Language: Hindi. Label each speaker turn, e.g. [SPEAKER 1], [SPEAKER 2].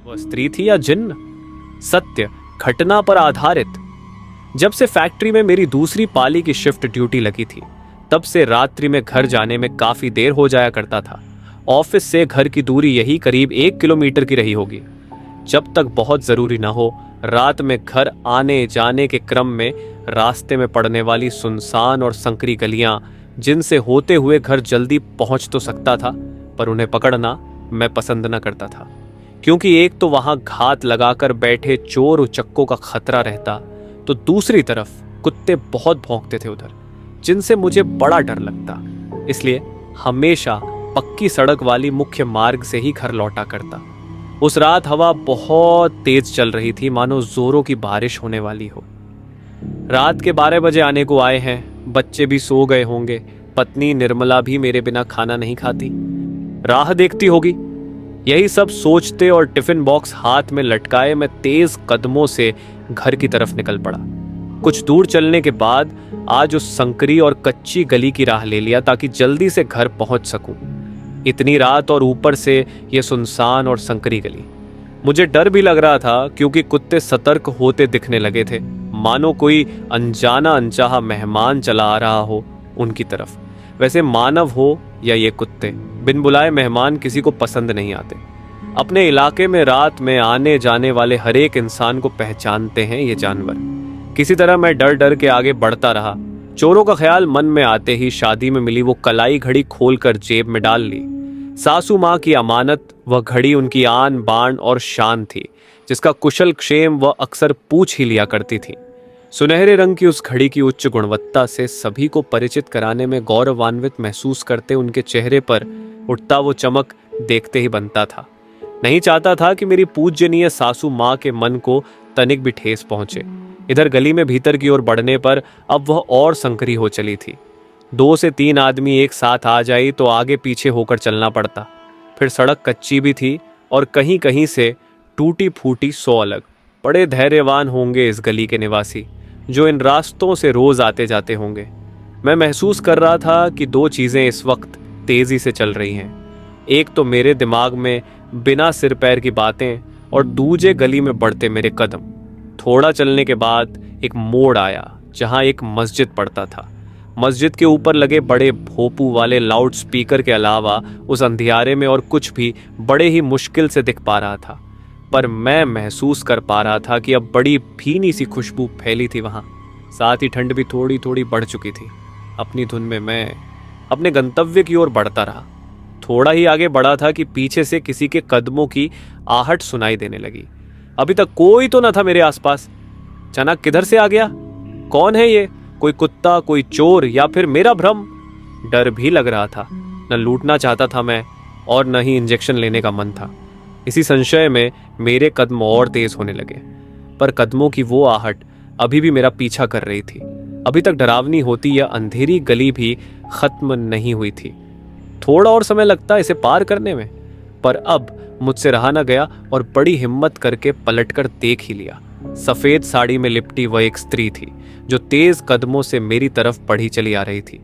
[SPEAKER 1] वह स्त्री थी या जिन्न? सत्य घटना पर आधारित। जब से फैक्ट्री में मेरी दूसरी पाली की शिफ्ट ड्यूटी लगी थी, तब से रात्रि में घर जाने में काफी देर हो जाया करता था। ऑफिस से घर की दूरी यही करीब 1 किलोमीटर की रही होगी। जब तक बहुत जरूरी ना हो, रात में घर आने जाने के क्रम में रास्ते में पड़ने वाली सुनसान और संकरी गलियां, जिनसे होते हुए घर जल्दी पहुंच तो सकता था, पर उन्हें पकड़ना मैं पसंद न करता था, क्योंकि एक तो वहां घात लगाकर बैठे चोर उचक्कों का खतरा रहता, तो दूसरी तरफ कुत्ते बहुत भौंकते थे उधर, जिनसे मुझे बड़ा डर लगता। इसलिए हमेशा पक्की सड़क वाली मुख्य मार्ग से ही घर लौटा करता। उस रात हवा बहुत तेज चल रही थी, मानो जोरों की बारिश होने वाली हो। रात के 12 बजे आने को आए हैं, बच्चे भी सो गए होंगे, पत्नी निर्मला भी मेरे बिना खाना नहीं खाती, राह देखती होगी। यही सब सोचते और टिफिन बॉक्स हाथ में लटकाए मैं तेज कदमों से घर की तरफ निकल पड़ा। कुछ दूर चलने के बाद आज उस संकरी और कच्ची गली की राह ले लिया, ताकि जल्दी से घर पहुंच सकूं। इतनी रात और ऊपर से ये सुनसान और संकरी गली। मुझे डर भी लग रहा था, क्योंकि कुत्ते सतर्क होते दिखने लगे थे, मानो कोई अनजाना अनचाहा मेहमान चला आ रहा हो उनकी तरफ। वैसे मानव हो या ये कुत्ते, बिन बुलाए मेहमान किसी को पसंद नहीं आते। अपने इलाके में रात में आने जाने वाले हर एक इंसान को पहचानते हैं ये जानवर। किसी तरह मैं डर डर के आगे बढ़ता रहा। चोरों का ख्याल मन में आते ही शादी में मिली वो कलाई घड़ी खोलकर जेब में डाल ली। सासू माँ की अमानत वह घड़ी उनकी आन बान और शान थी, जिसका कुशल क्षेम वह अक्सर पूछ ही लिया करती थी। सुनहरे रंग की उस घड़ी की उच्च गुणवत्ता से सभी को परिचित कराने में गौरवान्वित महसूस करते उनके चेहरे पर उठता वो चमक देखते ही बनता था। नहीं चाहता था कि मेरी पूज्यनीय सासू माँ के मन को तनिक भी ठेस पहुंचे। इधर गली में भीतर की ओर बढ़ने पर अब वह और संकरी हो चली थी। 2 से 3 आदमी एक साथ आ जाए तो आगे पीछे होकर चलना पड़ता। फिर सड़क कच्ची भी थी और कहीं कहीं से टूटी फूटी 100 अलग। बड़े धैर्यवान होंगे इस गली के निवासी, जो इन रास्तों से रोज आते जाते होंगे। मैं महसूस कर रहा था कि 2 चीजें इस वक्त तेजी से चल रही हैं। एक तो मेरे दिमाग में बिना सिर पैर की बातें, और दूजे गली में बढ़ते मेरे कदम। थोड़ा चलने के बाद एक मोड़ आया, जहां एक मस्जिद पड़ता था। मस्जिद के ऊपर लगे बड़े भोपू वाले लाउड स्पीकर के अलावा उस अंधियारे में और कुछ भी बड़े ही मुश्किल से दिख पा रहा था। पर मैं महसूस कर पा रहा था कि अब बड़ी भीनी सी खुशबू फैली थी वहां। साथ ही ठंड भी थोड़ी थोड़ी बढ़ चुकी थी। अपनी धुन में मैं अपने गंतव्य की ओर बढ़ता रहा। थोड़ा ही आगे बढ़ा था कि पीछे से किसी के कदमों की आहट सुनाई देने लगी। अभी तक कोई तो न था मेरे आसपास। अचानक किधर से आ गया? कौन है ये? कोई कुत्ता, कोई चोर, या फिर मेरा भ्रम? डर भी लग रहा था। न लूटना चाहता था मैं, और न ही इंजेक्शन लेने का मन था। इसी संशय में मेरे कदम और तेज होने लगे, पर कदमों की वो आहट अभी भी मेरा पीछा कर रही थी। अभी तक डरावनी होती यह अंधेरी गली भी खत्म नहीं हुई थी। थोड़ा और समय लगता इसे पार करने में, पर अब मुझसे रहा न गया और बड़ी हिम्मत करके पलटकर देख ही लिया। सफेद साड़ी में लिपटी वह एक स्त्री थी, जो तेज कदमों से मेरी तरफ बढ़ी चली आ रही थी।